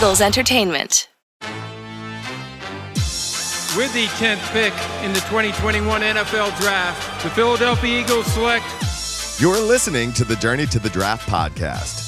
Eagles Entertainment. With the 10th pick in the 2021 NFL Draft, the Philadelphia Eagles select. You're listening to the Journey to the Draft podcast.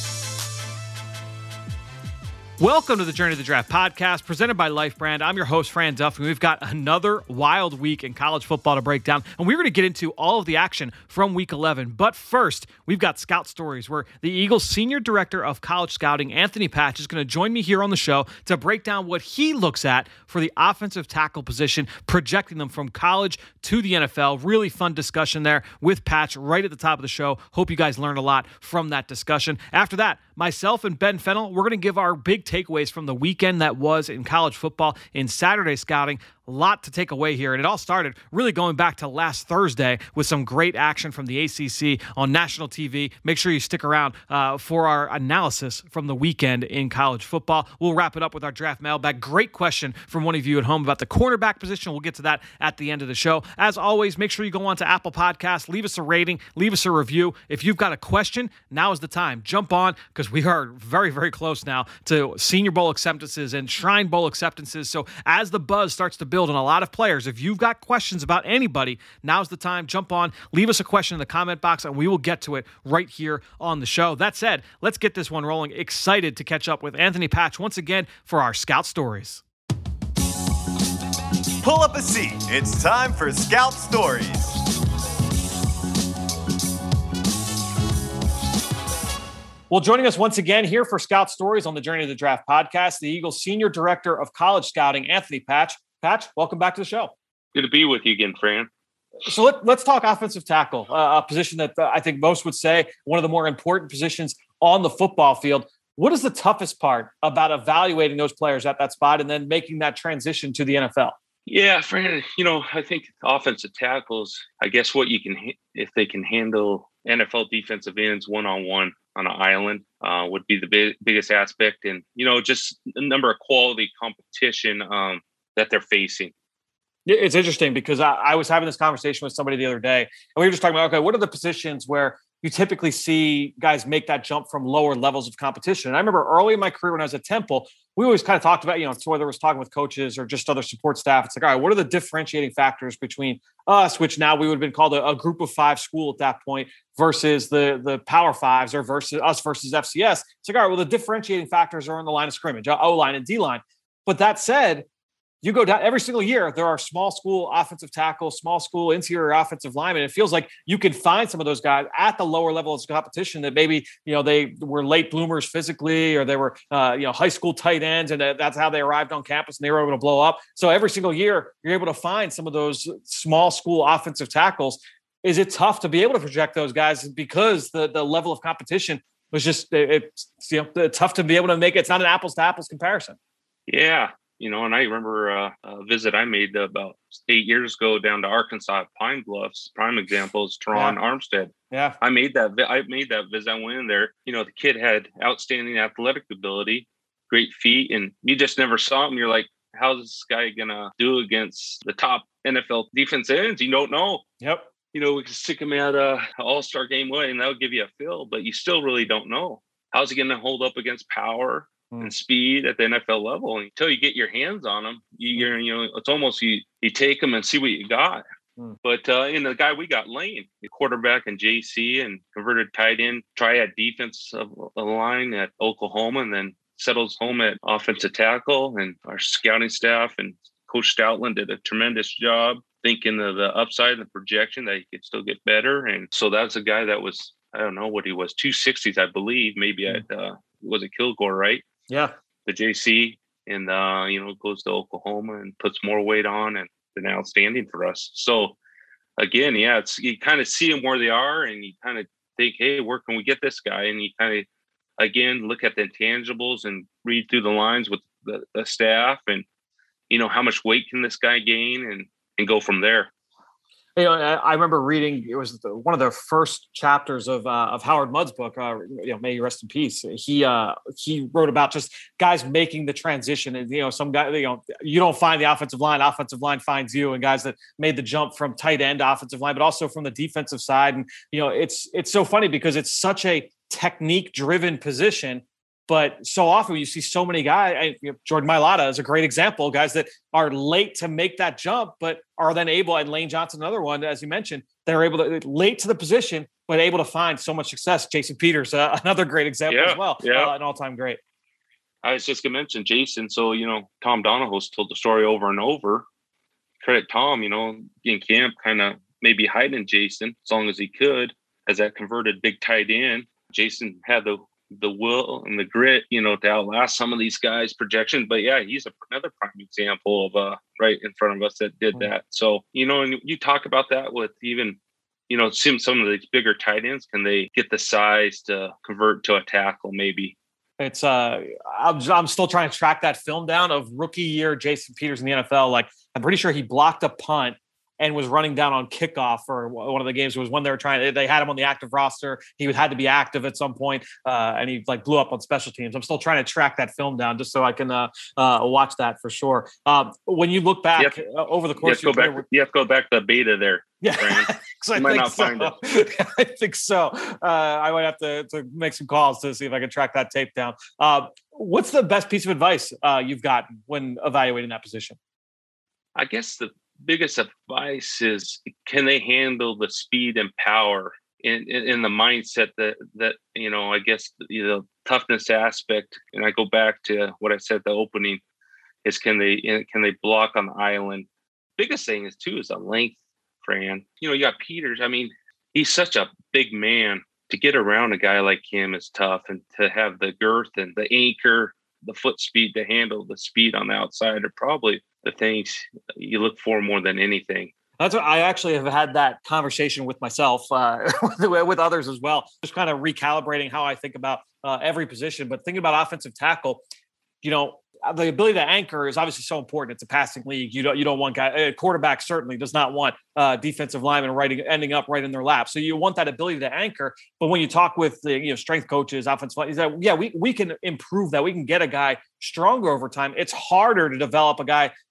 Welcome to the Journey to the Draft podcast, presented by Life Brand. I'm your host, Fran Duffy. We've got another wild week in college football to break down, and we're going to get into all of the action from Week 11. But first, we've got Scout Stories, where the Eagles' Senior Director of College Scouting, Anthony Patch, is going to join me here on the show to break down what he looks at for the offensive tackle position, projecting them from college to the NFL. Really fun discussion there with Patch right at the top of the show. Hope you guys learned a lot from that discussion. After that, myself and Ben Fennell, we're going to give our big takeaways from the weekend that was in college football in Saturday scouting. A lot to take away here, and it all started really going back to last Thursday with some great action from the ACC on national TV. Make sure you stick around for our analysis from the weekend in college football. We'll wrap it up with our draft mailbag. Great question from one of you at home about the cornerback position. We'll get to that at the end of the show. As always, make sure you go on to Apple Podcasts, leave us a rating, leave us a review. If you've got a question, now is the time. Jump on, because we are very, very close now to Senior Bowl acceptances and Shrine Bowl acceptances. So as the buzz starts to build on a lot of players, if you've got questions about anybody, now's the time. Jump on, leave us a question in the comment box, and we will get to it right here on the show. That said, let's get this one rolling. Excited to catch up with Anthony Patch once again for our Scout Stories. Pull up a seat. It's time for Scout Stories. Well, joining us once again here for Scout Stories on the Journey to the Draft podcast, the Eagles Senior Director of College Scouting, Anthony Patch. Patch, welcome back to the show. Good to be with you again, Fran. So let's talk offensive tackle, a position that I think most would say one of the more important positions on the football field. What is the toughest part about evaluating those players at that spot and then making that transition to the NFL? Yeah, Fran, I think offensive tackles, I guess what you can, if they can handle NFL defensive ends one-on-one on an island, would be the biggest aspect. And, just the number of quality competition that they're facing. It's interesting because I was having this conversation with somebody the other day, and we were just talking about, okay, what are the positions where you typically see guys make that jump from lower levels of competition? And I remember early in my career when I was at Temple, we always kind of talked about, whether it was talking with coaches or just other support staff, it's like, all right, what are the differentiating factors between us, which now we would have been called a group of five school at that point, versus the Power Fives, or versus us versus FCS. It's like, all right, well, the differentiating factors are in the line of scrimmage, O-line and D-line. But that said, you go down every single year, there are small school offensive tackles, small school interior offensive linemen. It feels like you can find some of those guys at the lower level of competition that maybe, they were late bloomers physically, or they were, high school tight ends, and that's how they arrived on campus and they were able to blow up. So every single year, you're able to find some of those small school offensive tackles. Is it tough to be able to project those guys because the level of competition was just, it's tough to be able to make it? It's not an apples to apples comparison. Yeah. And I remember a visit I made about 8 years ago down to Arkansas, Pine Bluffs. Prime example is Tyron Armstead. Yeah, I made that visit. I went in there. The kid had outstanding athletic ability, great feet, and you just never saw him. You're like, how's this guy gonna do against the top NFL defense ends? You don't know. Yep. We could stick him at a All-Star game way, and that'll give you a feel, but you still really don't know. How's he gonna hold up against power and speed at the NFL level? And until you get your hands on them, it's almost you take them and see what you got. But the guy we got, Lane, the quarterback and JC, and converted tight end, triad defensive line at Oklahoma, and then settles home at offensive tackle. And our scouting staff and Coach Stoutland did a tremendous job thinking of the upside and the projection that he could still get better. And so that's a guy that was, I don't know what he was, 260s, I believe, maybe at was it Kilgore, right? Yeah. The JC, and goes to Oklahoma and puts more weight on, and been outstanding for us. So again, it's, you kind of see them where they are, and you kind of think, hey, where can we get this guy? And you kind of, again, look at the intangibles and read through the lines with the staff, and how much weight can this guy gain, and go from there. I remember reading, it was one of the first chapters of Howard Mudd's book, may he rest in peace. He wrote about just guys making the transition, and some guy, you don't find the offensive line finds you, and guys that made the jump from tight end to offensive line, but also from the defensive side. And it's so funny because it's such a technique driven position, But so often you see so many guys, Jordan Mailata is a great example, guys that are late to make that jump, but are then able, and Lane Johnson, another one, as you mentioned, they're able to late to the position, but able to find so much success. Jason Peters, another great example as well, an all-time great. I was just going to mention Jason. So, Tom Donahoe's told the story over and over. Credit Tom, in camp, kind of maybe hiding Jason as long as he could as that converted big tight end. Jason had the will and the grit, to outlast some of these guys' projections. But yeah, he's another prime example of right in front of us that did that. So, and you talk about that with even, some of these bigger tight ends, can they get the size to convert to a tackle maybe? It's I'm still trying to track that film down of rookie year Jason Peters in the NFL. Like, I'm pretty sure he blocked a punt and was running down on kickoff for one of the games. It was when they had him on the active roster. He had to be active at some point, and he blew up on special teams. I'm still trying to track that film down just so I can watch that for sure. When you look back over the course of your career, you have to go back to the beta there. Yeah, you might not find it. I think so. I might have to make some calls to see if I can track that tape down. What's the best piece of advice you've gotten when evaluating that position? I guess the biggest advice is, can they handle the speed and power in the mindset that I guess the toughness aspect. And I go back to what I said at the opening is, can they block on the island? Biggest thing is the length, Fran. You got Peters. I mean, he's such a big man. To get around a guy like him is tough, and to have the girth and the anchor, the foot speed to handle the speed on the outside are probably the things you look for more than anything. That's what I actually have had that conversation with myself, with others as well. Just kind of recalibrating how I think about every position, but thinking about offensive tackle, the ability to anchor is obviously so important. It's a passing league. You don't want a quarterback certainly does not want defensive linemen ending up right in their lap. So you want that ability to anchor. But when you talk with the strength coaches, offensive, we can improve that. We can get a guy stronger over time. It's harder to develop a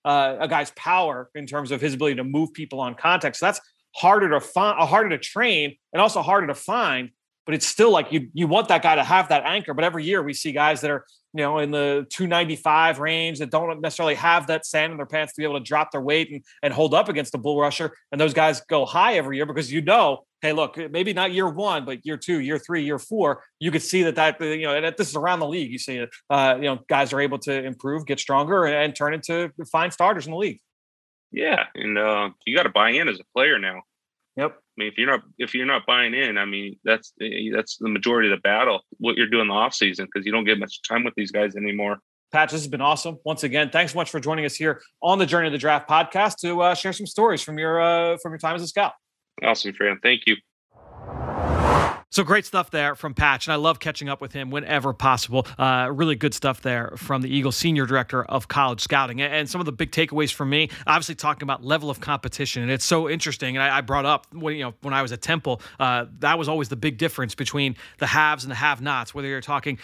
guy's power in terms of his ability to move people on contact. So that's harder to train, and also harder to find. But it's still like you want that guy to have that anchor. But every year we see guys that are, in the 295 range that don't necessarily have that sand in their pants to be able to drop their weight and hold up against a bull rusher. And those guys go high every year because hey, look, maybe not year one, but year 2, year 3, year 4, you could see that and this is around the league. You see it, guys are able to improve, get stronger, and turn into fine starters in the league. Yeah. And you got to buy in as a player now. Yep. I mean, if you're not buying in, I mean, that's the majority of the battle, what you're doing in the off season, because you don't get much time with these guys anymore. Patch, this has been awesome. Once again, thanks so much for joining us here on the Journey of the Draft podcast to share some stories from your time as a scout. Awesome, Fran. Thank you. So great stuff there from Patch, and I love catching up with him whenever possible. Really good stuff there from the Eagles Senior Director of College Scouting. And some of the big takeaways for me, obviously talking about level of competition, and it's so interesting. And I brought up when I was at Temple, that was always the big difference between the haves and the have-nots. Whether you're talking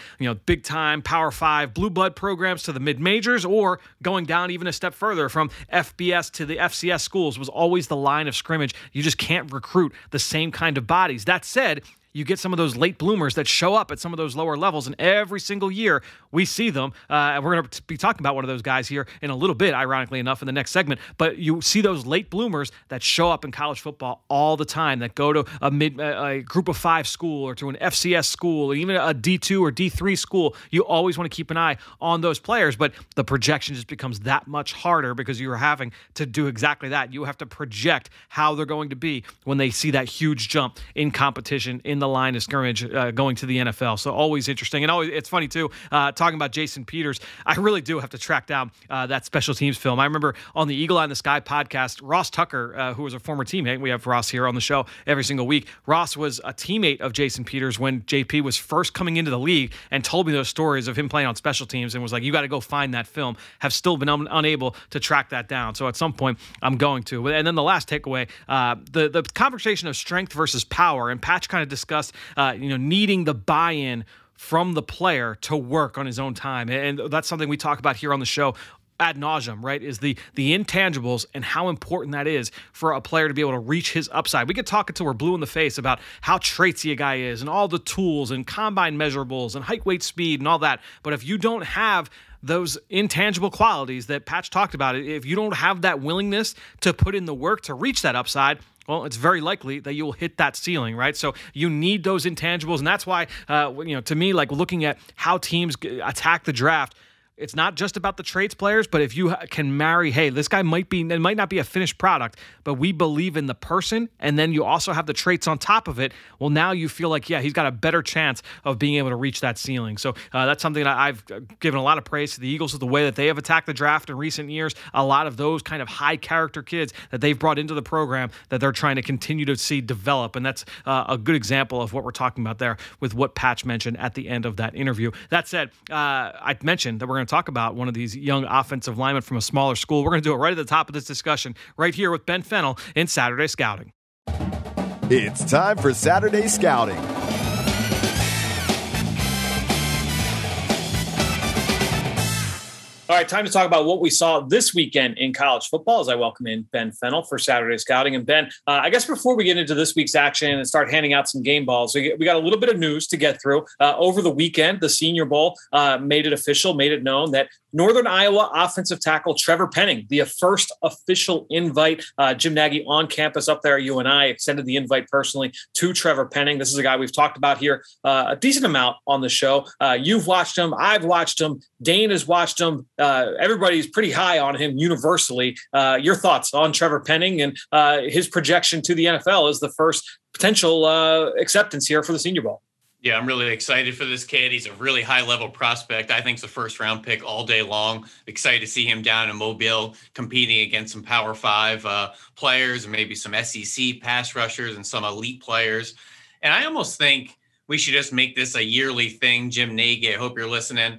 big time Power 5 blue blood programs to the mid majors, or going down even a step further from FBS to the FCS schools, was always the line of scrimmage. You just can't recruit the same kind of bodies. That said, you get some of those late bloomers that show up at some of those lower levels, and every single year we see them. And we're going to be talking about one of those guys here in a little bit, ironically enough, in the next segment. But you see those late bloomers that show up in college football all the time, that go to a group of 5 school, or to an FCS school, or even a D2 or D3 school. You always want to keep an eye on those players, but the projection just becomes that much harder because you're having to do exactly that. You have to project how they're going to be when they see that huge jump in competition in the line of scrimmage going to the NFL. So always interesting. And always, it's funny too, talking about Jason Peters, I really do have to track down that special teams film. I remember on the Eagle Eye in the Sky podcast, Ross Tucker, who was a former teammate, we have Ross here on the show every single week. Ross was a teammate of Jason Peters when JP was first coming into the league, and told me those stories of him playing on special teams, and was like, you got to go find that film. Have still been unable to track that down. So at some point I'm going to. And then the last takeaway, the conversation of strength versus power, and Patch kind of discussed needing the buy-in from the player to work on his own time. And that's something we talk about here on the show ad nauseum, right, is the intangibles and how important that is for a player to be able to reach his upside. We could talk until we're blue in the face about how traitsy a guy is and all the tools and combine measurables and height, weight, speed and all that. But if you don't have those intangible qualities that Patch talked about, if you don't have that willingness to put in the work to reach that upside, well, it's very likely that you will hit that ceiling, right? So you need those intangibles, and that's why, to me, like looking at how teams attack the draft, it's not just about the traits players, but if you can marry, hey, this guy might not be a finished product, but we believe in the person, and then you also have the traits on top of it, well, now you feel like, yeah, he's got a better chance of being able to reach that ceiling. So that's something that I've given a lot of praise to the Eagles with the way that they have attacked the draft in recent years. A lot of those kind of high character kids that they've brought into the program that they're trying to continue to see develop, and that's a good example of what we're talking about there with what Patch mentioned at the end of that interview. That said, I mentioned that we're going to talk about one of these young offensive linemen from a smaller school. We're going to do it right at the top of this discussion, right here with Ben Fennell in Saturday Scouting. It's time for Saturday Scouting. All right, time to talk about what we saw this weekend in college football as I welcome in Ben Fennell for Saturday Scouting. And Ben, I guess before we get into this week's action and start handing out some game balls, we got a little bit of news to get through. Over the weekend, the Senior Bowl made it official, made it known that Northern Iowa offensive tackle Trevor Penning, the first official invite, Jim Nagy on campus up there at UNI, extended the invite personally to Trevor Penning. This is a guy we've talked about here a decent amount on the show. You've watched him. I've watched him. Dane has watched him. Everybody's pretty high on him universally. Your thoughts on Trevor Penning and his projection to the NFL as the first potential acceptance here for the Senior Bowl? Yeah, I'm really excited for this kid. He's a really high-level prospect. I think it's a first-round pick all day long. Excited to see him down in Mobile competing against some Power 5 players and maybe some SEC pass rushers and some elite players. And I almost think we should just make this a yearly thing. Jim Nagy, I hope you're listening.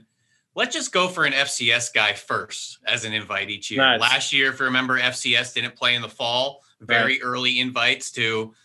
Let's just go for an FCS guy first as an invite each year. Nice. Last year, if you remember, FCS didn't play in the fall. Very early invites to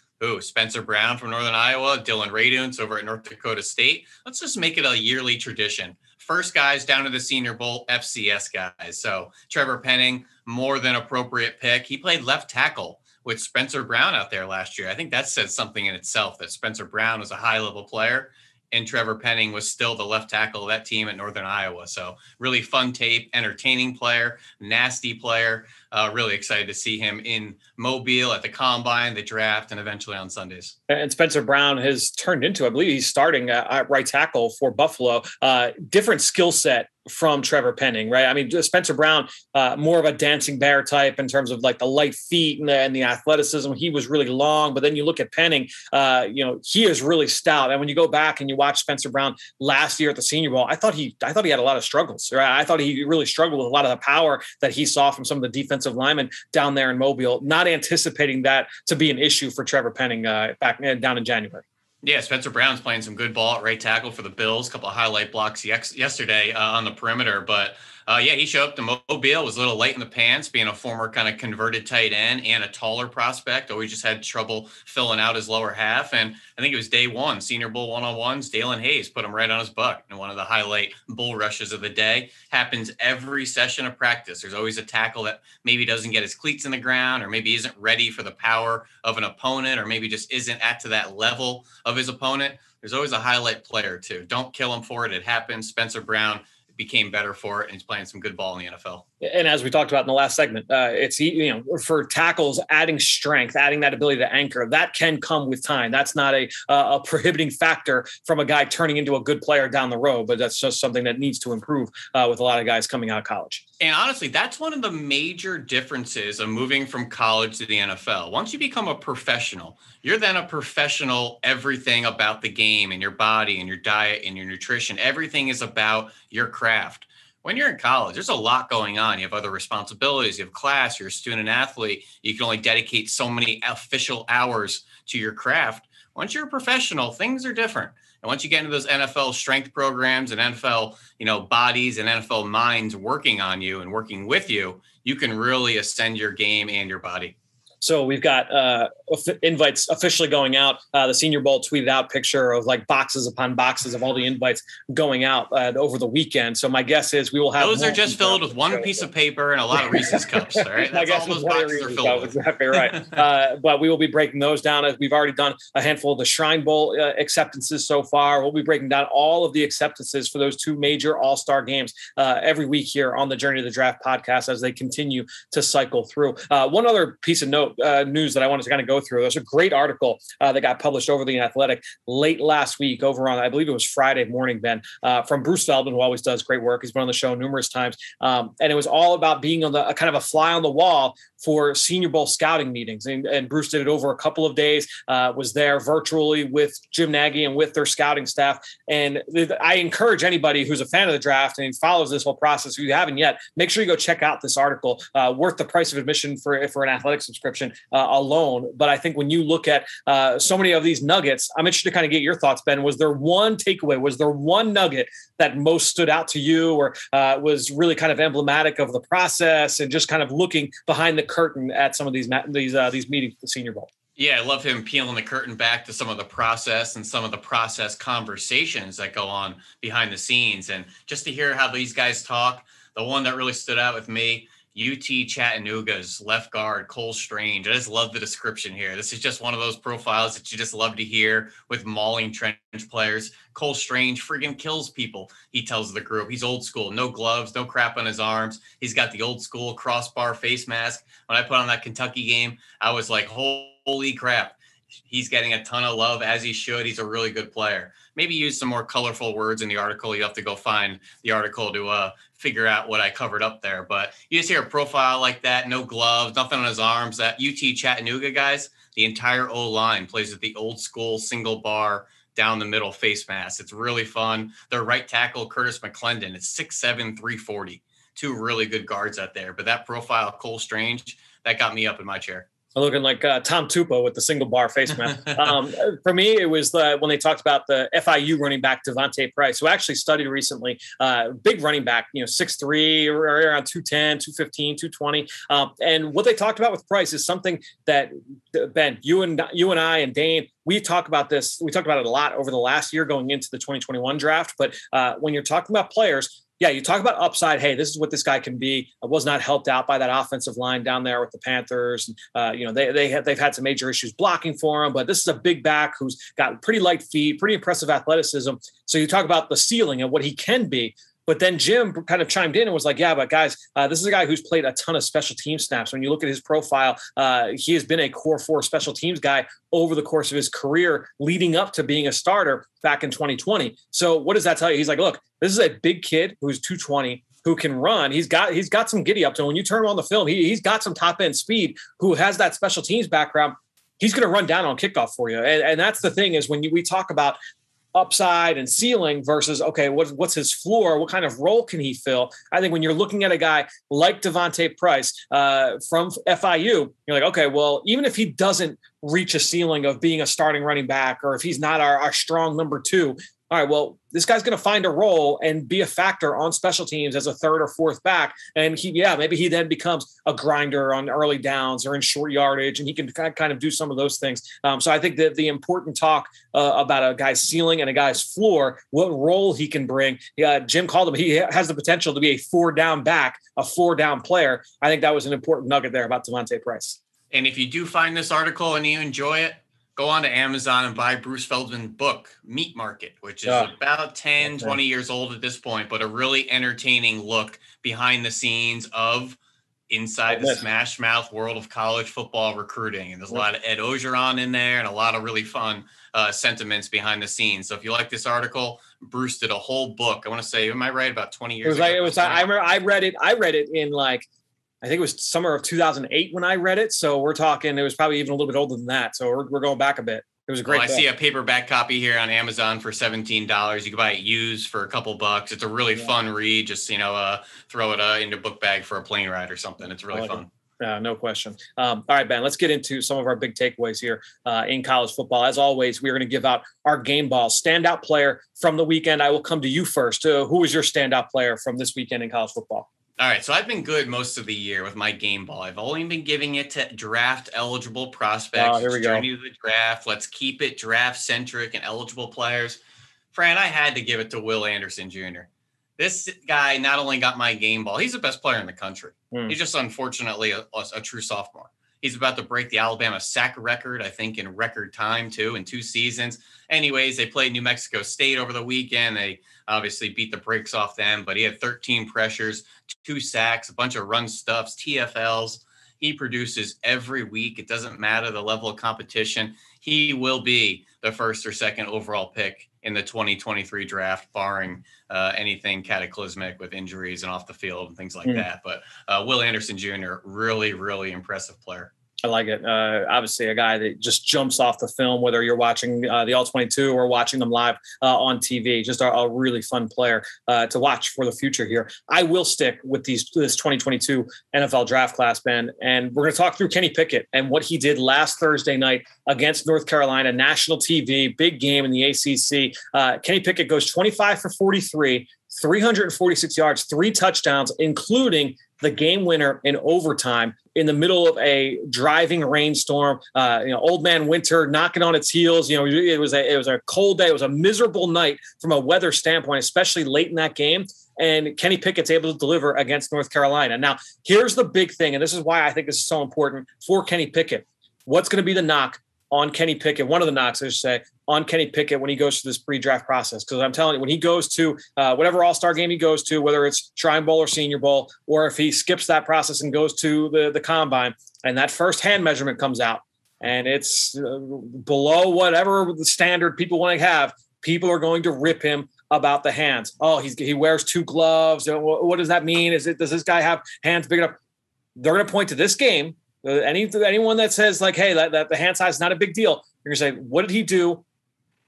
Spencer Brown from Northern Iowa, Dylan Raduns over at North Dakota State. Let's just make it a yearly tradition. First guys down to the Senior Bowl, FCS guys. So Trevor Penning, more than appropriate pick. He played left tackle with Spencer Brown out there last year. I think that says something in itself that Spencer Brown was a high-level player and Trevor Penning was still the left tackle of that team at Northern Iowa. So really fun tape, entertaining player, nasty player. Really excited to see him in Mobile at the Combine, the draft, and eventually on Sundays. And Spencer Brown has turned into, I believe he's starting at right tackle for Buffalo. Different skill set from Trevor Penning, right? I mean, Spencer Brown, more of a dancing bear type in terms of like the light feet and the athleticism. He was really long, but then you look at Penning, he is really stout. And when you go back and you watch Spencer Brown last year at the Senior Bowl, I thought he had a lot of struggles, right? I thought he really struggled with a lot of the power that he saw from some of the defensive linemen down there in Mobile, not anticipating that to be an issue for Trevor Penning back down in January. Yeah, Spencer Brown's playing some good ball at right tackle for the Bills. A couple of highlight blocks yesterday on the perimeter. But, he showed up to Mobile, was a little light in the pants, being a former kind of converted tight end and a taller prospect. Always just had trouble filling out his lower half. And I think it was day one, Senior Bowl one-on-ones. Dalen Hayes put him right on his butt. And one of the highlight bull rushes of the day happens every session of practice. There's always a tackle that maybe doesn't get his cleats in the ground or maybe isn't ready for the power of an opponent or maybe just isn't to that level of his opponent. There's always a highlight player too. Don't kill him for it. It happens. Spencer Brown became better for it, and he's playing some good ball in the NFL. And as we talked about in the last segment, it's, for tackles, adding strength, adding that ability to anchor, that can come with time. That's not a prohibiting factor from a guy turning into a good player down the road, but that's just something that needs to improve with a lot of guys coming out of college. And honestly, that's one of the major differences of moving from college to the NFL. Once you become a professional, you're then a professional, everything about the game and your body and your diet and your nutrition, everything is about your craft. When you're in college, there's a lot going on. You have other responsibilities. You have class. You're a student athlete. You can only dedicate so many official hours to your craft. Once you're a professional, things are different. And once you get into those NFL strength programs and NFL, bodies and NFL minds working on you and working with you, you can really ascend your game and your body. So we've got invites officially going out. The Senior Bowl tweeted out picture of like boxes upon boxes of all the invites going out over the weekend. So my guess is we will have those are just filled with one piece of paper and a lot of Reese's cups. All right, that's all those boxes are filled with. Exactly right. But we will be breaking those down as we've already done a handful of the Shrine Bowl acceptances so far. We'll be breaking down all of the acceptances for those two major All-Star games every week here on the Journey to the Draft podcast as they continue to cycle through. One other piece of news that I wanted to kind of go through. There's a great article that got published over the Athletic late last week over on, I believe it was Friday morning, Ben, from Bruce Feldman, who always does great work. He's been on the show numerous times. And it was all about being on the kind of a fly on the wall for Senior Bowl scouting meetings. And Bruce did it over a couple of days, was there virtually with Jim Nagy and with their scouting staff. And I encourage anybody who's a fan of the draft and follows this whole process, if you haven't yet, make sure you go check out this article, worth the price of admission for an athletic subscription alone. But I think when you look at so many of these nuggets, I'm interested to kind of get your thoughts, Ben. Was there one takeaway? Was there one nugget that most stood out to you or was really kind of emblematic of the process and just kind of looking behind the curtain at some of these meetings at the Senior Bowl? Yeah, I love him peeling the curtain back to some of the process and some of the process conversations that go on behind the scenes. And just to hear how these guys talk, the one that really stood out with me, UT Chattanooga's left guard, Cole Strange. I just love the description here. This is just one of those profiles that you just love to hear with mauling trench players. Cole Strange friggin' kills people, he tells the group. He's old school, no gloves, no crap on his arms. He's got the old school crossbar face mask. When I put on that Kentucky game, I was like, holy crap. He's getting a ton of love, as he should. He's a really good player. Maybe use some more colorful words in the article. You have to go find the article to figure out what I covered up there. But you just hear a profile like that, no gloves, nothing on his arms. That UT Chattanooga guys, the entire O-line plays with the old school single bar down the middle face mask. It's really fun. Their right tackle, Curtis McClendon, it's 6'7", 340. Two really good guards out there. But that profile, Cole Strange, that got me up in my chair. Looking like Tom Tupo with the single bar face mask. For me, it was when they talked about the FIU running back Devontae Price, who actually studied recently. Big running back, 6'3", around 210, 215, 220. And what they talked about with Price is something that, Ben, you and I and Dane, we talk about this. We talked about it a lot over the last year going into the 2021 draft. But when you're talking about players, yeah, you talk about upside. Hey, this is what this guy can be. I was not helped out by that offensive line down there with the Panthers. They've had some major issues blocking for him, but this is a big back who's got pretty light feet, pretty impressive athleticism. So you talk about the ceiling and what he can be. But then Jim kind of chimed in and was like, yeah, but guys, this is a guy who's played a ton of special team snaps. When you look at his profile, he has been a core 4 special teams guy over the course of his career leading up to being a starter back in 2020. So what does that tell you? He's like, look, this is a big kid who's 220, who can run. He's got some giddy up to him. When you turn him on the film, he's got some top end speed, who has that special teams background. He's going to run down on kickoff for you. And that's the thing is when we talk about upside and ceiling versus, okay, what's his floor? What kind of role can he fill? I think when you're looking at a guy like Devontae Price from FIU, you're like, okay, well, even if he doesn't reach a ceiling of being a starting running back, or if he's not our strong number 2, all right, well, this guy's going to find a role and be a factor on special teams as a 3rd or 4th back. And maybe he then becomes a grinder on early downs or in short yardage, and he can kind of do some of those things. So I think that the important talk about a guy's ceiling and a guy's floor, what role he can bring. Jim called him, he has the potential to be a 4-down back, a 4-down player. I think that was an important nugget there about Devontae Price. And if you do find this article and you enjoy it, go on to Amazon and buy Bruce Feldman's book, Meat Market, which is about 10, 20 years old at this point, but a really entertaining look behind the scenes of inside the smash mouth world of college football recruiting. And there's a lot of Ed Ogeron in there and a lot of really fun sentiments behind the scenes. So if you like this article, Bruce did a whole book. I want to say, am I right? About 20 years ago. I remember I read it in I think it was summer of 2008 when I read it. So we're talking, it was probably even a little bit older than that. So we're going back a bit. It was a great book. I see a paperback copy here on Amazon for $17. You can buy it used for a couple bucks. It's a really fun read. Just, throw it in your book bag for a plane ride or something. It's really fun. No question. All right, Ben, let's get into some of our big takeaways here in college football. As always, we're going to give out our game balls. Standout player from the weekend. I will come to you first. Who was your standout player from this weekend in college football? All right, so I've been good most of the year with my game ball. I've only been giving it to draft-eligible prospects. Here we go. Journey to the draft. Let's keep it draft-centric and eligible players. Fran, I had to give it to Will Anderson Jr. This guy not only got my game ball, he's the best player in the country. He's just unfortunately a true sophomore. He's about to break the Alabama sack record, I think, in record time, too, in 2 seasons. Anyways, they played New Mexico State over the weekend. They obviously beat the brakes off them, but he had 13 pressures, 2 sacks, a bunch of run stuffs, TFLs. He produces every week. It doesn't matter the level of competition. He will be the first or second overall pick in the 2023 draft, barring anything cataclysmic with injuries and off the field and things like that. But Will Anderson Jr., really, really impressive player. I like it. Obviously, a guy that just jumps off the film, whether you're watching the All-22 or watching them live on TV. Just a really fun player to watch for the future here. I will stick with this 2022 NFL draft class, Ben, and we're going to talk through Kenny Pickett and what he did last Thursday night against North Carolina, national TV, big game in the ACC. Kenny Pickett goes 25 for 43, 346 yards, 3 touchdowns, including the game winner in overtime in the middle of a driving rainstorm. Old man winter knocking on its heels. It was a cold day. It was a miserable night from a weather standpoint, especially late in that game. And Kenny Pickett's able to deliver against North Carolina. Now, here's the big thing, and this is why I think this is so important for Kenny Pickett. What's going to be the knock on Kenny Pickett? One of the knocks, I should say, on Kenny Pickett when he goes through this pre-draft process. Because I'm telling you, when he goes to whatever all-star game he goes to, whether it's Shrine Bowl or Senior Bowl, or if he skips that process and goes to the combine, and that first hand measurement comes out, and it's below whatever the standard people want to have, people are going to rip him about the hands. Oh, he wears 2 gloves. What does that mean? Does this guy have hands big enough? They're going to point to this game. Anyone that says like, hey, that the hand size is not a big deal, you're going to say, what did he do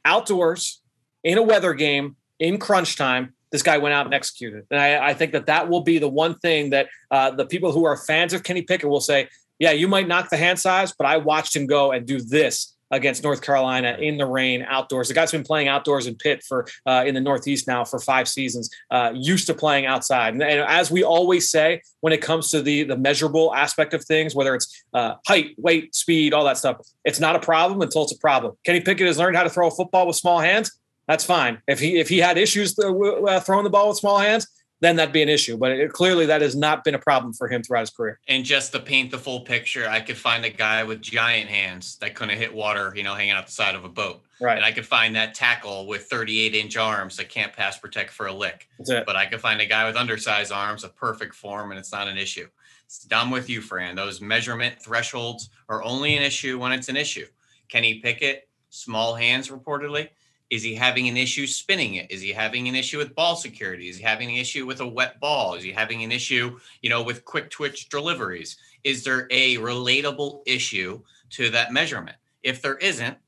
outdoors in a weather game in crunch time? This guy went out and executed. And I think that will be the one thing that the people who are fans of Kenny Pickett will say, yeah, you might knock the hand size, but I watched him go and do this against North Carolina in the rain outdoors. The guy's been playing outdoors in Pitt for in the Northeast now for 5 seasons, used to playing outside. And as we always say, when it comes to the measurable aspect of things, whether it's height, weight, speed, all that stuff, it's not a problem until it's a problem. Kenny Pickett has learned how to throw a football with small hands. That's fine. If he had issues throwing the ball with small hands, then that'd be an issue. But clearly that has not been a problem for him throughout his career. And just to paint the full picture, I could find a guy with giant hands that couldn't hit water, hanging out the side of a boat. Right. And I could find that tackle with 38-inch arms that can't pass protect for a lick. That's it. But I could find a guy with undersized arms, a perfect form, and it's not an issue. I'm with you, Fran. Those measurement thresholds are only an issue when it's an issue. Kenny Pickett, small hands reportedly. Is he having an issue spinning it? Is he having an issue with ball security? Is he having an issue with a wet ball? Is he having an issue, with quick twitch deliveries? Is there a relatable issue to that measurement? If there isn't,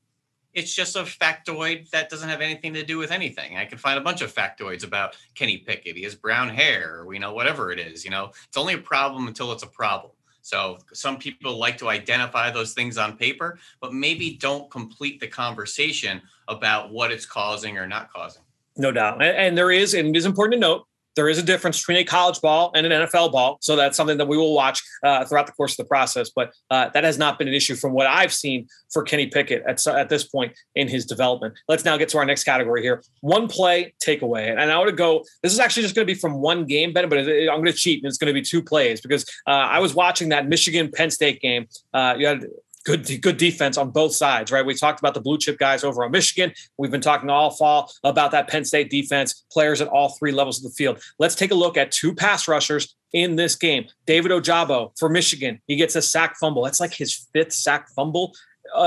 it's just a factoid that doesn't have anything to do with anything. I can find a bunch of factoids about Kenny Pickett. He has brown hair, or, whatever it is, it's only a problem until it's a problem. So some people like to identify those things on paper, but maybe don't complete the conversation about what it's causing or not causing. No doubt. And it is important to note, there is a difference between a college ball and an NFL ball. So that's something that we will watch throughout the course of the process. But that has not been an issue from what I've seen for Kenny Pickett at this point in his development. Let's now get to our next category here. One play takeaway. And I want to go, this is actually just going to be from one game, Ben, but I'm going to cheat, and it's going to be 2 plays because I was watching that Michigan-Penn State game. You had good defense on both sides, right? We talked about the blue chip guys over on Michigan. We've been talking all fall about that Penn State defense, players at all 3 levels of the field. Let's take a look at 2 pass rushers in this game. David Ojabo for Michigan. He gets a sack fumble. That's like his 5th sack fumble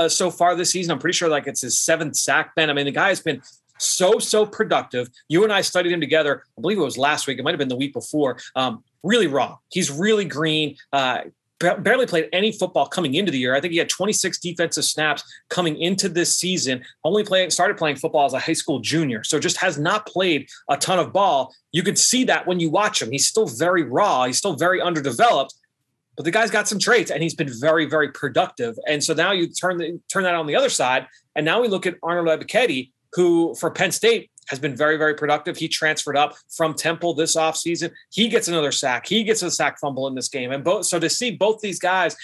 so far this season. I'm pretty sure it's his 7th sack, Ben. I mean, the guy has been so productive. You and I studied him together. I believe it was last week. It might've been the week before. Really raw. He's really green. Barely played any football coming into the year. I think he had 26 defensive snaps coming into this season. Started playing football as a high school junior. So just has not played a ton of ball. You could see that when you watch him. He's still very raw. He's still very underdeveloped. But the guy's got some traits, and he's been very, very productive. And so now you turn that on the other side, and now we look at Arnold Khedi, who for Penn State has been very, very productive. He transferred up from Temple this offseason. He gets another sack. He gets a sack fumble in this game. And so to see both these guys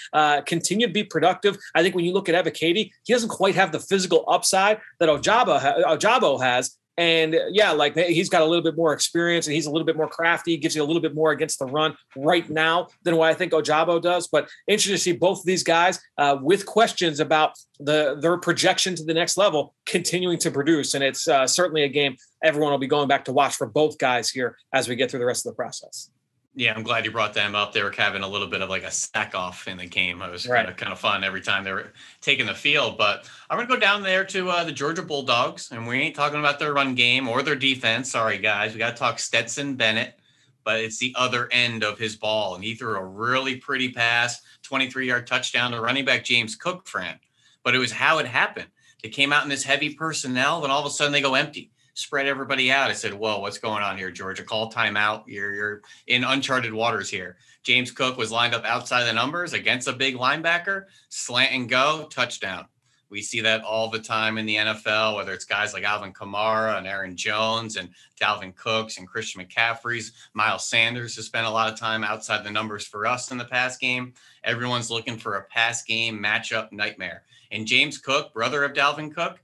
continue to be productive, I think when you look at Arnold Khedi, he doesn't quite have the physical upside that Ojabo has. And yeah, like he's got a little bit more experience and he's a little bit more crafty, gives you a little bit more against the run right now than what I think Ojabo does. But interesting to see both of these guys with questions about their projection to the next level continuing to produce. And it's certainly a game everyone will be going back to watch for both guys here as we get through the rest of the process. Yeah, I'm glad you brought them up. They were having a little bit of like a sack off in the game. It was kind of fun every time they were taking the field. But I'm going to go down there to the Georgia Bulldogs, and we ain't talking about their run game or their defense. Sorry, guys. We got to talk Stetson Bennett, but it's the other end of his ball. And he threw a really pretty pass, 23-yard touchdown to running back James Cook, Fran. But it was how it happened. They came out in this heavy personnel, then all of a sudden they go empty. Spread everybody out. I said, whoa, what's going on here, Georgia? Call timeout. You're in uncharted waters here. James Cook was lined up outside the numbers against a big linebacker, slant and go, touchdown. We see that all the time in the NFL, whether it's guys like Alvin Kamara and Aaron Jones and Dalvin Cooks and Christian McCaffrey's. Miles Sanders has spent a lot of time outside the numbers for us in the pass game. Everyone's looking for a pass game matchup nightmare. And James Cook, brother of Dalvin Cook,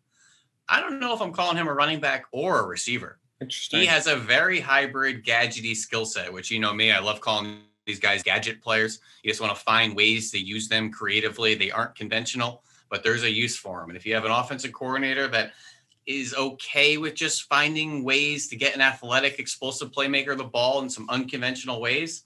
I don't know if I'm calling him a running back or a receiver. Interesting. He has a very hybrid, gadgety skill set, which you know me, I love calling these guys gadget players. You just want to find ways to use them creatively. They aren't conventional, but there's a use for them. And if you have an offensive coordinator that is okay with just finding ways to get an athletic, explosive playmaker the ball in some unconventional ways,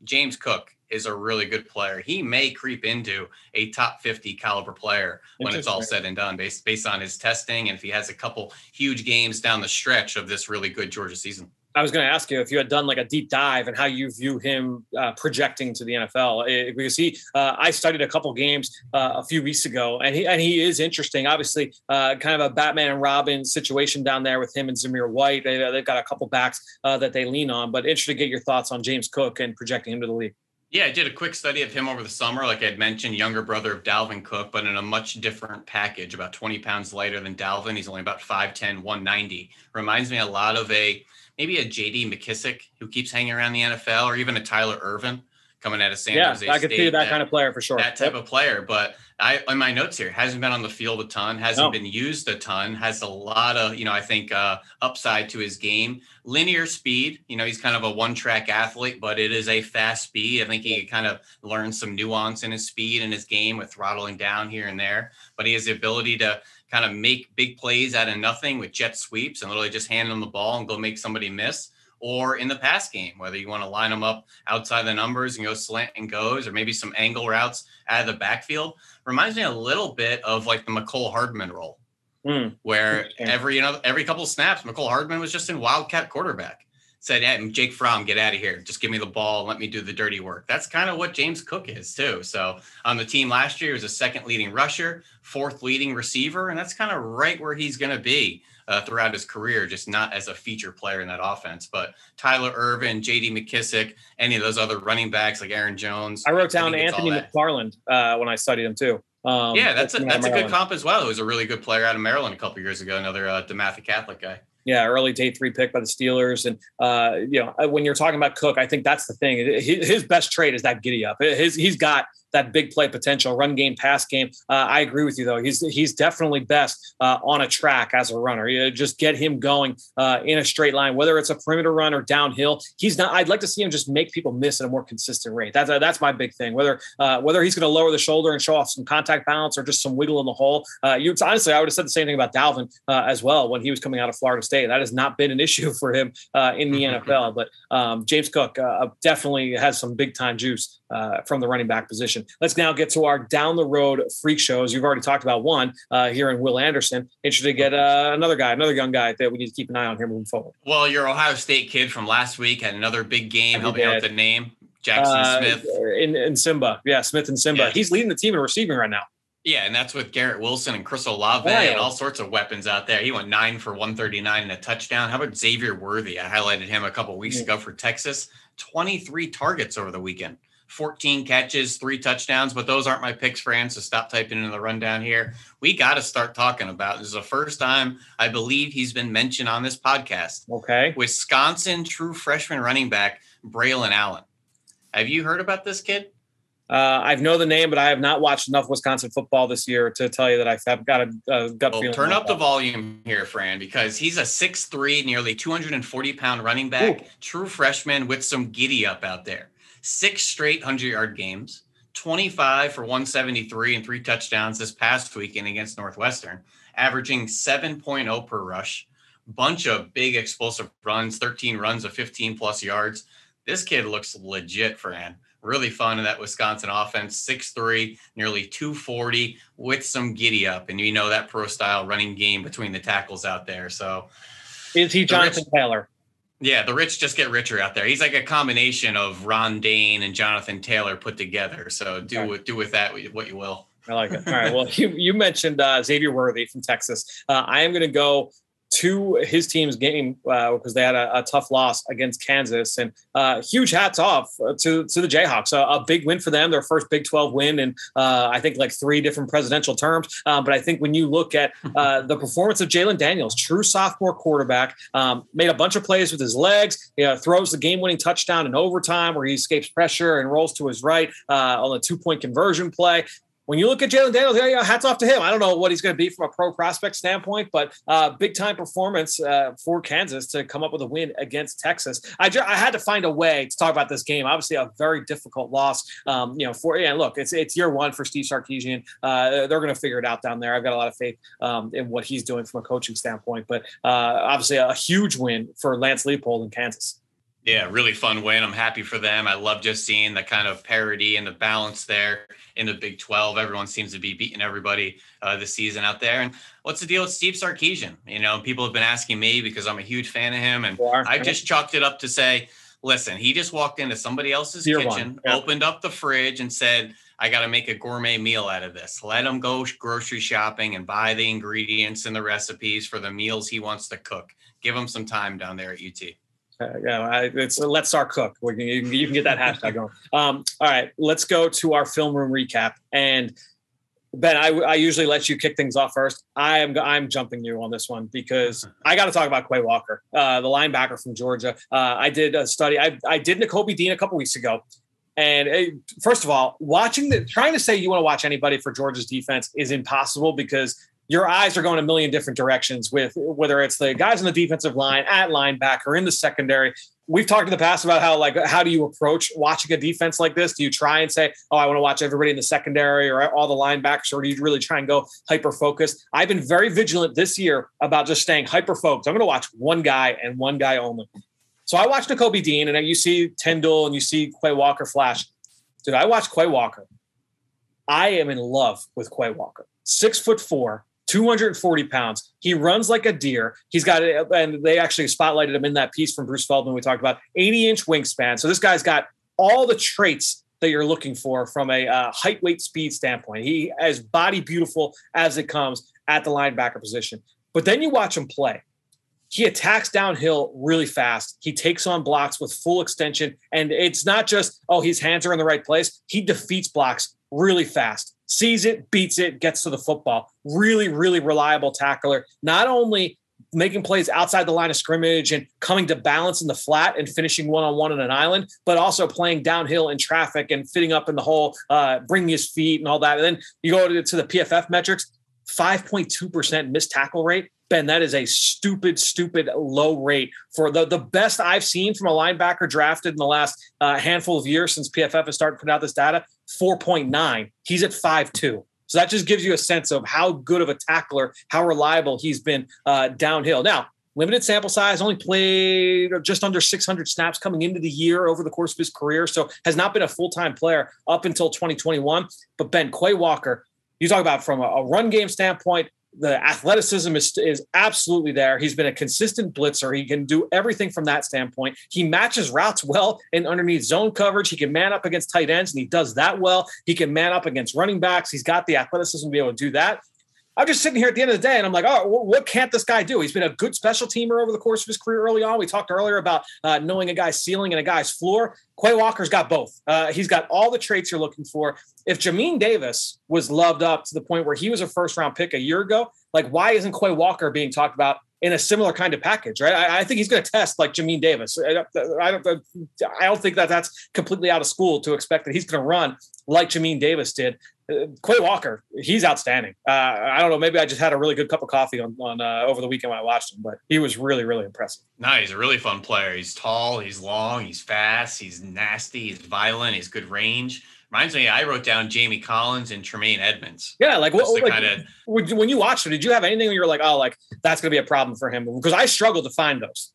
James Cook is a really good player. He may creep into a top 50 caliber player when it's all said and done based on his testing. And if he has a couple huge games down the stretch of this really good Georgia season. I was going to ask you if you had done like a deep dive and how you view him projecting to the NFL, because I studied a couple games a few weeks ago, and he is interesting. Obviously, kind of a Batman and Robin situation down there with him and Zamir White. They've got a couple backs that they lean on, but interested to get your thoughts on James Cook and projecting him to the league. Yeah, I did a quick study of him over the summer. Like I had mentioned, younger brother of Dalvin Cook, but in a much different package, about 20 pounds lighter than Dalvin. He's only about 5'10", 190. Reminds me a lot of maybe a J.D. McKissick who keeps hanging around the NFL, or even a Tyler Ervin coming out of San Jose State. Yeah, I could see that kind of player for sure. That type of player. But in my notes here, hasn't been on the field a ton, hasn't been used a ton, has a lot of, I think upside to his game. Linear speed, he's kind of a one-track athlete, but it is a fast speed. I think he kind of learned some nuance in his speed and his game with throttling down here and there. But he has the ability to kind of make big plays out of nothing with jet sweeps and literally just hand them the ball and go make somebody miss. Or in the pass game, whether you want to line them up outside the numbers and go slant and goes, or maybe some angle routes out of the backfield. Reminds me a little bit of like the McCole Hardman role, where every couple of snaps, McCole Hardman was just in wildcat quarterback. Said, hey, Jake Fromm, get out of here. Just give me the ball and let me do the dirty work. That's kind of what James Cook is too. So on the team last year, he was a second leading rusher, fourth leading receiver, and that's kind of right where he's going to be throughout his career, just not as a feature player in that offense. But Tyler Ervin, J.D. McKissick, any of those other running backs like Aaron Jones. I wrote down Anthony McFarland when I studied him too. That's a good comp as well. He was a really good player out of Maryland a couple of years ago, another DeMatha Catholic guy. Yeah, early day 3 pick by the Steelers. And, when you're talking about Cook, I think that's the thing. His best trait is that giddy up. He's got that big play potential, run game, pass game. I agree with you, though. He's definitely best on a track as a runner. You just get him going in a straight line, whether it's a perimeter run or downhill. He's not. I'd like to see him just make people miss at a more consistent rate. That's my big thing. Whether he's going to lower the shoulder and show off some contact balance or just some wiggle in the hole. Honestly, I would have said the same thing about Dalvin as well when he was coming out of Florida State. That has not been an issue for him in the NFL. But James Cook definitely has some big time juice from the running back position. Let's now get to our down the road freak shows. You've already talked about one here in Will Anderson. Interested to get another young guy that we need to keep an eye on here moving forward. Well, your Ohio State kid from last week had another big game. Help me out with the name. Jackson Smith. In Simba. Yeah, Smith and Simba. Yeah. He's leading the team in receiving right now. Yeah, and that's with Garrett Wilson and Chris Olave and all sorts of weapons out there. He went 9 for 139 and a touchdown. How about Xavier Worthy? I highlighted him a couple of weeks ago for Texas. 23 targets over the weekend. 14 catches, 3 touchdowns, but those aren't my picks, Fran, so stop typing in the rundown here. We got to start talking about, this is the first time I believe he's been mentioned on this podcast. Okay. Wisconsin true freshman running back, Braylon Allen. Have you heard about this kid? I know the name, but I have not watched enough Wisconsin football this year to tell you that I've got a gut feeling. Turn up the volume here, Fran, because he's a 6'3", nearly 240-pound running back, true freshman with some giddy up out there. 6 straight 100-yard games, 25 for 173 and 3 touchdowns this past weekend against Northwestern, averaging 7.0 per rush, bunch of big explosive runs, 13 runs of 15-plus yards. This kid looks legit, Fran. Really fun in that Wisconsin offense, 6'3", nearly 240 with some giddy up. And you know that pro-style running game between the tackles out there. So is he Jonathan Taylor? Yeah, the rich just get richer out there. He's like a combination of Ron Dane and Jonathan Taylor put together. So do with that what you will. I like it. All right. Well, you mentioned Xavier Worthy from Texas. I am going to go to his team's game because they had a tough loss against Kansas, and huge hats off to the Jayhawks. A big win for them, their first Big 12 win in I think like 3 different presidential terms. But I think when you look at the performance of Jalen Daniels, true sophomore quarterback, made a bunch of plays with his legs, throws the game-winning touchdown in overtime where he escapes pressure and rolls to his right on a 2-point conversion play. When you look at Jalen Daniels, hats off to him. I don't know what he's going to be from a pro prospect standpoint, but big-time performance for Kansas to come up with a win against Texas. I had to find a way to talk about this game. Obviously, a very difficult loss. Look, it's year 1 for Steve Sarkisian. They're going to figure it out down there. I've got a lot of faith in what he's doing from a coaching standpoint. But obviously, a huge win for Lance Leipold in Kansas. Yeah, really fun win. I'm happy for them. I love just seeing the kind of parity and the balance there in the Big 12. Everyone seems to be beating everybody this season out there. And what's the deal with Steve Sarkisian? People have been asking me because I'm a huge fan of him. And I've just chalked it up to say, listen, he just walked into somebody else's kitchen, opened up the fridge and said, I got to make a gourmet meal out of this. Let him go grocery shopping and buy the ingredients and the recipes for the meals he wants to cook. Give him some time down there at UT. It's Let's Start Cook. You can get that hashtag going. All right, let's go to our film room recap. And Ben, I usually let you kick things off first. I'm jumping you on this one because I got to talk about Kway Walker, the linebacker from Georgia. I did a study. I did Nakobe Dean a couple weeks ago. And first of all, trying to say you want to watch anybody for Georgia's defense is impossible because your eyes are going a million different directions with whether it's the guys on the defensive line, at linebacker, in the secondary. We've talked in the past about how do you approach watching a defense like this? Do you try and say, I want to watch everybody in the secondary or all the linebackers, or do you really try and go hyper-focused? I've been very vigilant this year about just staying hyper-focused. I'm going to watch one guy and one guy only. So I watched Nakobe Dean, and you see Tindall and you see Kway Walker flash. Dude, I watched Kway Walker. I am in love with Kway Walker. 6'4", 240 pounds. He runs like a deer. He's got it, and they actually spotlighted him in that piece from Bruce Feldman we talked about, 80-inch wingspan. So this guy's got all the traits that you're looking for from a height, weight, speed standpoint. He is body beautiful as it comes at the linebacker position. But then you watch him play. He attacks downhill really fast. He takes on blocks with full extension. And it's not just, his hands are in the right place. He defeats blocks really fast. Sees it, beats it, gets to the football. Really, really reliable tackler. Not only making plays outside the line of scrimmage and coming to balance in the flat and finishing one-on-one on an island, but also playing downhill in traffic and fitting up in the hole, bringing his feet and all that. And then you go to the PFF metrics, 5.2% missed tackle rate. Ben, that is a stupid low rate for the best I've seen from a linebacker drafted in the last handful of years since PFF has started putting out this data, 4.9. He's at 5.2. So that just gives you a sense of how good of a tackler, how reliable he's been downhill. Now, limited sample size, only played just under 600 snaps coming into the year over the course of his career, so has not been a full-time player up until 2021. But Ben, Kway Walker, you talk about from a run game standpoint, the athleticism is absolutely there. He's been a consistent blitzer. He can do everything from that standpoint. He matches routes well in underneath zone coverage. He can man up against tight ends, and he does that well. He can man up against running backs. He's got the athleticism to be able to do that. I'm just sitting here at the end of the day and I'm like, oh, what can't this guy do? He's been a good special teamer over the course of his career early on. We talked earlier about knowing a guy's ceiling and a guy's floor. Quay Walker's got both. He's got all the traits you're looking for. If Jamin Davis was loved up to the point where he was a first-round pick a year ago, like, why isn't Quay Walker being talked about in a similar kind of package, right? I think he's going to test like Jamin Davis. I don't think that's completely out of school to expect that he's going to run like Jamin Davis did. Quay Walker, he's outstanding. I don't know. Maybe I just had a really good cup of coffee on over the weekend when I watched him, but he was really, really impressive. No, he's a really fun player. He's tall, he's long, he's fast, he's nasty, he's violent, he's good range. Reminds me, I wrote down Jamie Collins and Tremaine Edmonds. Yeah, like when you watched it, did you have anything where you were like, oh, like that's going to be a problem for him? Because I struggled to find those.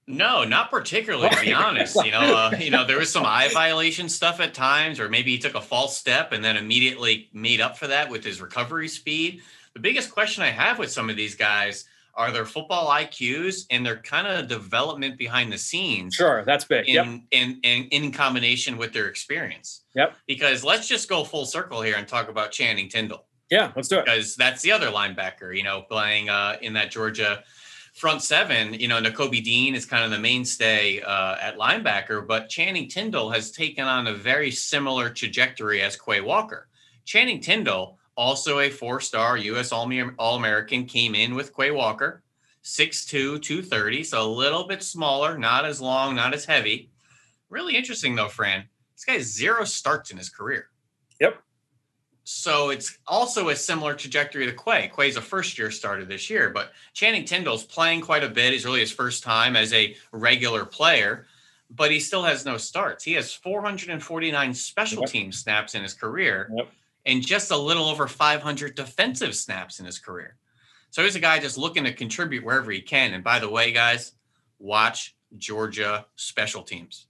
No, not particularly, to be honest. There was some eye violation stuff at times, or maybe he took a false step and then immediately made up for that with his recovery speed. The biggest question I have with some of these guys are their football IQs and their kind of development behind the scenes. Sure, that's big. In combination with their experience. Yep. Because let's just go full circle here and talk about Channing Tindall. Yeah, let's do it. Because that's the other linebacker, playing in that Georgia front seven. Nakobe Dean is kind of the mainstay at linebacker, but Channing Tindall has taken on a very similar trajectory as Quay Walker. Channing Tindall, also a 4-star U.S. All-American, came in with Quay Walker, 6'2", 230, so a little bit smaller, not as long, not as heavy. Really interesting, though, Fran. This guy has 0 starts in his career. Yep. So it's also a similar trajectory to Quay. Quay's a first-year starter this year, but Channing Tindall's playing quite a bit. He's really his first time as a regular player, but he still has no starts. He has 449 special team snaps in his career. Yep. And just a little over 500 defensive snaps in his career. So he's a guy just looking to contribute wherever he can. And by the way, guys, watch Georgia special teams.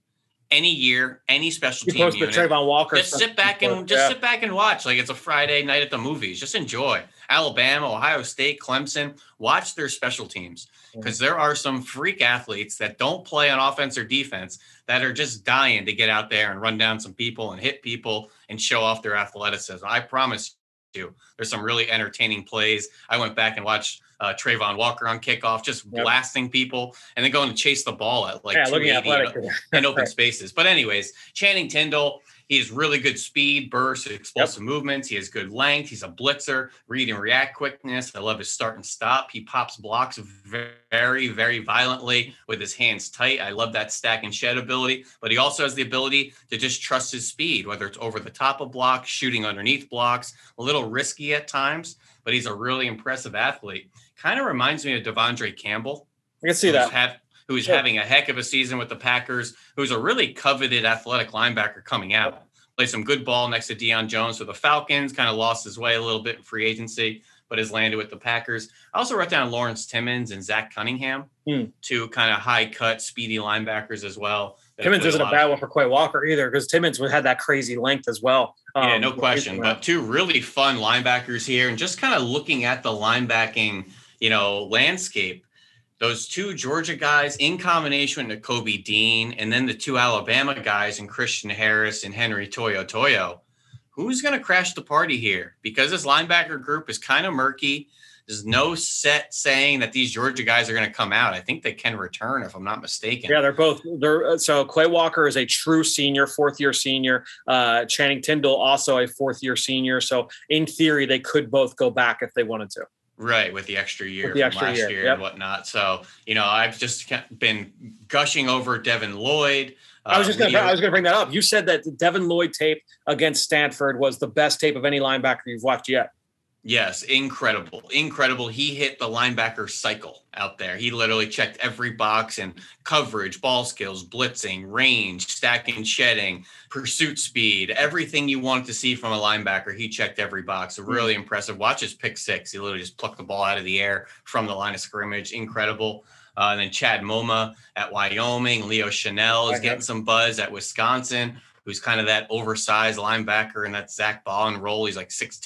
Any year, any special team unit. Trayvon Walker. Just sit back and watch like it's a Friday night at the movies. Just enjoy. Alabama, Ohio State, Clemson. Watch their special teams because there are some freak athletes that don't play on offense or defense that are just dying to get out there and run down some people and hit people and show off their athleticism. I promise you, there's some really entertaining plays. I went back and watched Trayvon Walker on kickoff, just blasting people and then going to chase the ball at like 280 in open spaces. But anyways, Channing Tindall, he has really good speed, burst, explosive movements. He has good length. He's a blitzer, read and react quickness. I love his start and stop. He pops blocks very, very violently with his hands tight. I love that stack and shed ability, but he also has the ability to just trust his speed, whether it's over the top of blocks, shooting underneath blocks, a little risky at times, but he's a really impressive athlete. Kind of reminds me of Devondre Campbell. I can see that. Who's having a heck of a season with the Packers, who's a really coveted athletic linebacker coming out. Played some good ball next to Deion Jones for the Falcons, kind of lost his way a little bit in free agency, but has landed with the Packers. I also wrote down Lawrence Timmons and Zach Cunningham, two kind of high-cut, speedy linebackers as well. Timmons isn't a bad one for Quay Walker either because Timmons had that crazy length as well. Yeah, no question. But two really fun linebackers here. And just kind of looking at the linebacking, landscape, those two Georgia guys in combination with Nakobe Dean and then the two Alabama guys and Christian Harris and Henry Toyo. Who's going to crash the party here? Because this linebacker group is kind of murky. There's no set saying that these Georgia guys are going to come out. I think they can return if I'm not mistaken. Yeah, so Quay Walker is a true senior, 4th-year senior. Channing Tindall, also a 4th-year senior. So in theory, they could both go back if they wanted to. Right, with the extra year from last year and whatnot. So, I've just been gushing over Devin Lloyd. I was going to bring that up. You said that the Devin Lloyd tape against Stanford was the best tape of any linebacker you've watched yet. Yes, incredible. He hit the linebacker cycle out there. He literally checked every box in coverage, ball skills, blitzing, range, stacking, shedding, pursuit speed, everything you wanted to see from a linebacker. He checked every box. Really impressive. Watch his pick six. He literally just plucked the ball out of the air from the line of scrimmage. Incredible. And then Chad Moma at Wyoming. Leo Chanel is getting some buzz at Wisconsin, who's kind of that oversized linebacker in that Zach Ballin role. He's like 6'2",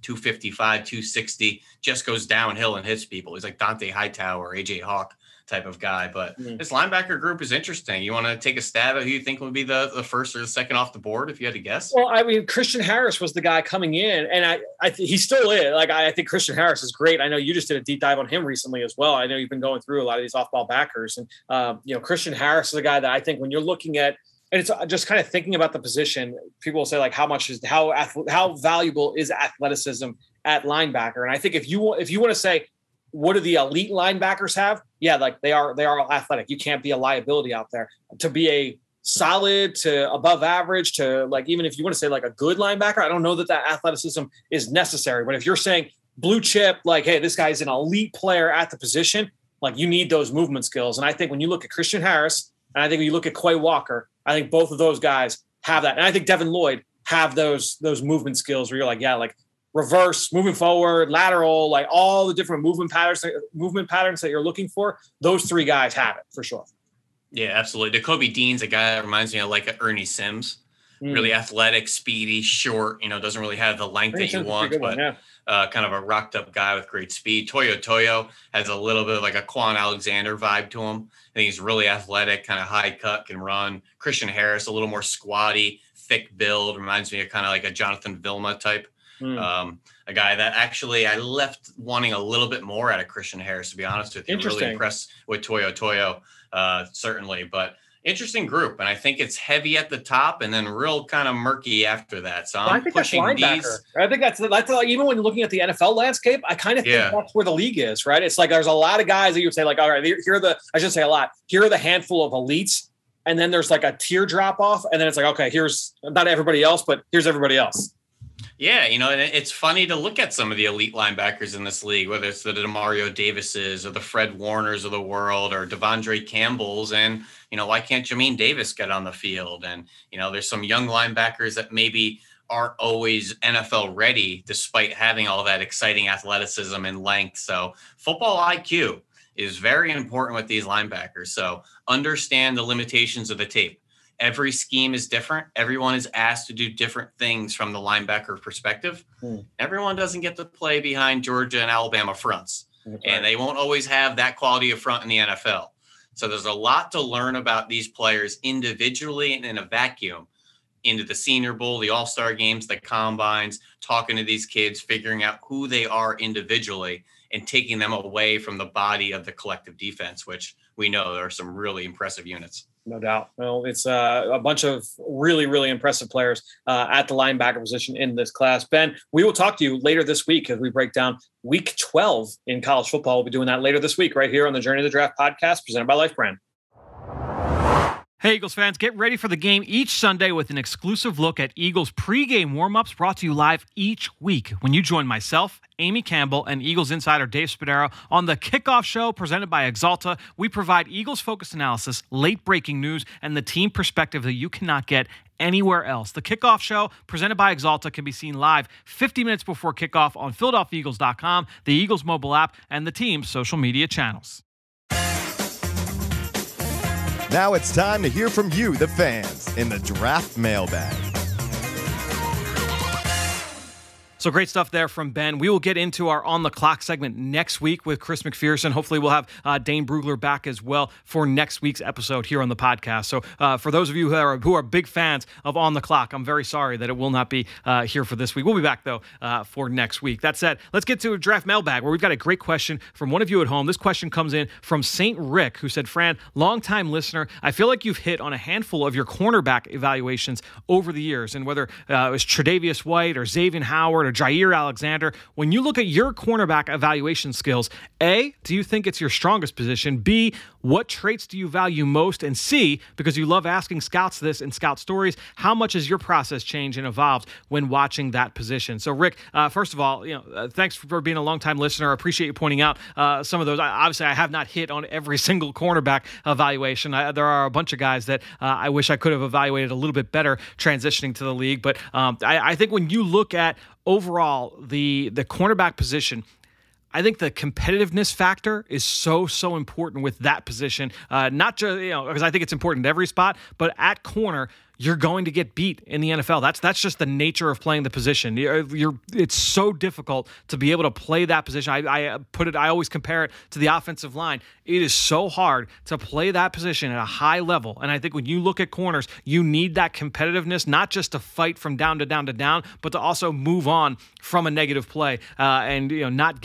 255, 260, just goes downhill and hits people. He's like Dante Hightower, AJ Hawk type of guy. But this linebacker group is interesting. You want to take a stab at who you think would be the first or the second off the board if you had to guess? Well, I mean, Christian Harris was the guy coming in, and he still is. Like, I think Christian Harris is great. I know you just did a deep dive on him recently as well. I know you've been going through a lot of these off-ball backers, and Christian Harris is a guy that I think when you're looking at, and it's just kind of thinking about the position, people will say like, how valuable is athleticism at linebacker? And I think if you want to say, what do the elite linebackers have? Yeah, like they are athletic. You can't be a liability out there. To be a solid to above average to like, even if you want to say like a good linebacker, I don't know that athleticism is necessary. But if you're saying blue chip, like, hey, this guy's an elite player at the position, like you need those movement skills. And I think when you look at Christian Harris, and I think when you look at Kway Walker, I think both of those guys have that. And I think Devin Lloyd have those movement skills where you're like, yeah, like reverse, moving forward, lateral, like all the different movement patterns that you're looking for. Those three guys have it for sure. Yeah, absolutely. Jacoby Dean's a guy that reminds me of like Ernie Sims. Really athletic, speedy, short, doesn't really have the length that you want, but kind of a rocked up guy with great speed. Toyo has a little bit of like a Quan Alexander vibe to him. I think he's really athletic, kind of high cut, can run. Christian Harris, a little more squatty, thick build, reminds me of kind of like a Jonathan Vilma type. A guy that actually I left wanting a little bit more out of Christian Harris, to be honest with you. I'm really impressed with Toyo, certainly, but interesting group. And I think it's heavy at the top and then real kind of murky after that. So I think pushing that's linebacker. I think that's even when you're looking at the NFL landscape, I kind of think that's where the league is, right? It's like there's a lot of guys that you would say like, all right, here are the handful of elites. And then there's like a tier drop off. And then it's like, okay, here's not everybody else, but here's everybody else. Yeah, and it's funny to look at some of the elite linebackers in this league, whether it's the DeMario Davises or the Fred Warners of the world or Devondre Campbell's. And, why can't Jamin Davis get on the field? And, there's some young linebackers that maybe aren't always NFL ready, despite having all that exciting athleticism and length. So football IQ is very important with these linebackers. So understand the limitations of the tape. Every scheme is different. Everyone is asked to do different things from the linebacker perspective. Everyone doesn't get to play behind Georgia and Alabama fronts. And they won't always have that quality of front in the NFL. So there's a lot to learn about these players individually and in a vacuum into the Senior Bowl, the All-Star games, the combines, talking to these kids, figuring out who they are individually and taking them away from the body of the collective defense, which we know there are some really impressive units. No doubt. Well, it's a bunch of really, really impressive players at the linebacker position in this class. Ben, we will talk to you later this week as we break down week 12 in college football. We'll be doing that later this week right here on the Journey to the Draft podcast presented by Life Brand. Hey, Eagles fans, get ready for the game each Sunday with an exclusive look at Eagles pregame warm-ups brought to you live each week when you join myself, Amy Campbell, and Eagles insider Dave Spadaro on the Kickoff Show presented by Exalta. We provide Eagles-focused analysis, late-breaking news, and the team perspective that you cannot get anywhere else. The Kickoff Show presented by Exalta can be seen live 50 minutes before kickoff on PhiladelphiaEagles.com, the Eagles mobile app, and the team's social media channels. Now it's time to hear from you, the fans, in the Draft Mailbag. So great stuff there from Ben. We will get into our On the Clock segment next week with Chris McPherson. Hopefully we'll have Dane Brugler back as well for next week's episode here on the podcast. So for those of you who are big fans of On the Clock, I'm very sorry that it will not be here for this week. We'll be back, though, for next week. That said, let's get to a Draft Mailbag where we've got a great question from one of you at home. This question comes in from St. Rick, who said, Fran, longtime listener, I feel like you've hit on a handful of your cornerback evaluations over the years, and whether it was Tre'Davious White or Xavier Howard or Jair Alexander, when you look at your cornerback evaluation skills, A, do you think it's your strongest position? B, what traits do you value most? And C, because you love asking scouts this in Scout Stories, how much has your process changed and evolved when watching that position? So, Rick, first of all, thanks for being a longtime listener. I appreciate you pointing out some of those. Obviously, I have not hit on every single cornerback evaluation. There are a bunch of guys that I wish I could have evaluated a little bit better transitioning to the league. But I think when you look at overall the cornerback position, I think the competitiveness factor is so important with that position. Not just because I think it's important at every spot, but at corner, you're going to get beat in the NFL. That's just the nature of playing the position. It's so difficult to be able to play that position. I always compare it to the offensive line. It is so hard to play that position at a high level. And I think when you look at corners, you need that competitiveness, not just to fight from down to down to down, but to also move on from a negative play and not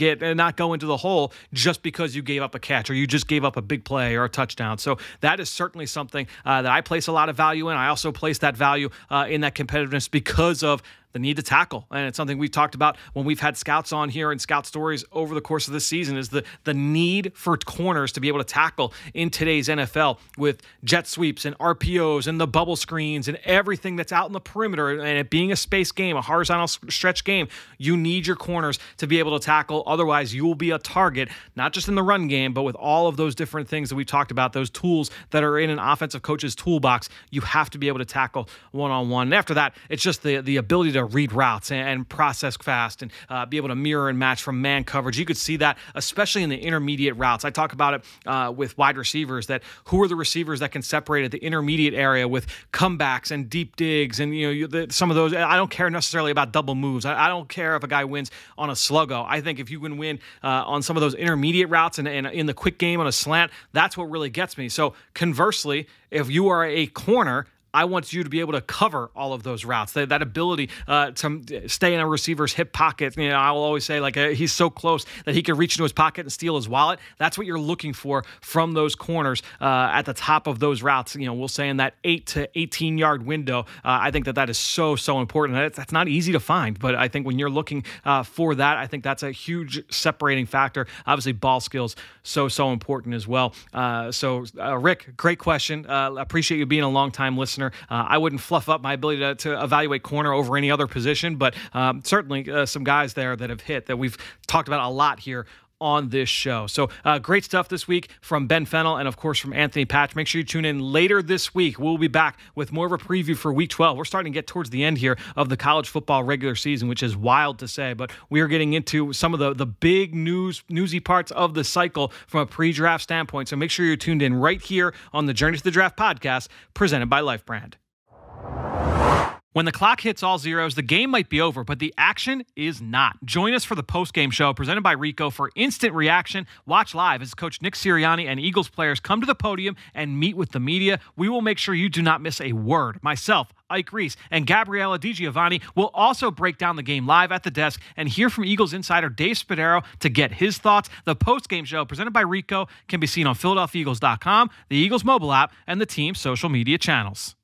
go into the hole just because you gave up a catch or you just gave up a big play or a touchdown. So that is certainly something that I place a lot of value in. I also place that value in that competitiveness because of the need to tackle. And it's something we've talked about when we've had scouts on here and scout stories over the course of this season is the need for corners to be able to tackle in today's NFL with jet sweeps and RPOs and the bubble screens and everything that's out in the perimeter, and it being a space game, a horizontal stretch game. You need your corners to be able to tackle. Otherwise, you will be a target, not just in the run game, but with all of those different things that we talked about, those tools that are in an offensive coach's toolbox. You have to be able to tackle one-on-one. And after that, it's just the ability to read routes and process fast and be able to mirror and match from man coverage. You could see that, especially in the intermediate routes. I talk about it with wide receivers, that who are the receivers that can separate at the intermediate area with comebacks and deep digs and some of those. I don't care necessarily about double moves. I don't care if a guy wins on a sluggo. I think if you can win on some of those intermediate routes and in the quick game on a slant, that's what really gets me. So conversely, if you are a corner, I want you to be able to cover all of those routes. That ability to stay in a receiver's hip pocket. I will always say, he's so close that he can reach into his pocket and steal his wallet. That's what you're looking for from those corners at the top of those routes. We'll say in that 8 to 18-yard window. I think that is so important. That's not easy to find, but I think when you're looking for that, I think that's a huge separating factor. Obviously, ball skills so important as well. Rick, great question. Appreciate you being a long-time listener. I wouldn't fluff up my ability to evaluate corner over any other position, but certainly some guys there that have hit that we've talked about a lot here on this show. So great stuff this week from Ben Fennell and, of course, from Anthony Patch. Make sure you tune in later this week. We'll be back with more of a preview for Week 12. We're starting to get towards the end here of the college football regular season, which is wild to say, but we are getting into some of the big newsy parts of the cycle from a pre-draft standpoint. So make sure you're tuned in right here on the Journey to the Draft podcast presented by Life Brand. When the clock hits all zeros, the game might be over, but the action is not. Join us for the post-game show presented by Rico for instant reaction. Watch live as Coach Nick Sirianni and Eagles players come to the podium and meet with the media. We will make sure you do not miss a word. Myself, Ike Reese, and Gabriella DiGiovanni will also break down the game live at the desk and hear from Eagles insider Dave Spadaro to get his thoughts. The post-game show presented by Rico can be seen on PhiladelphiaEagles.com, the Eagles mobile app, and the team's social media channels.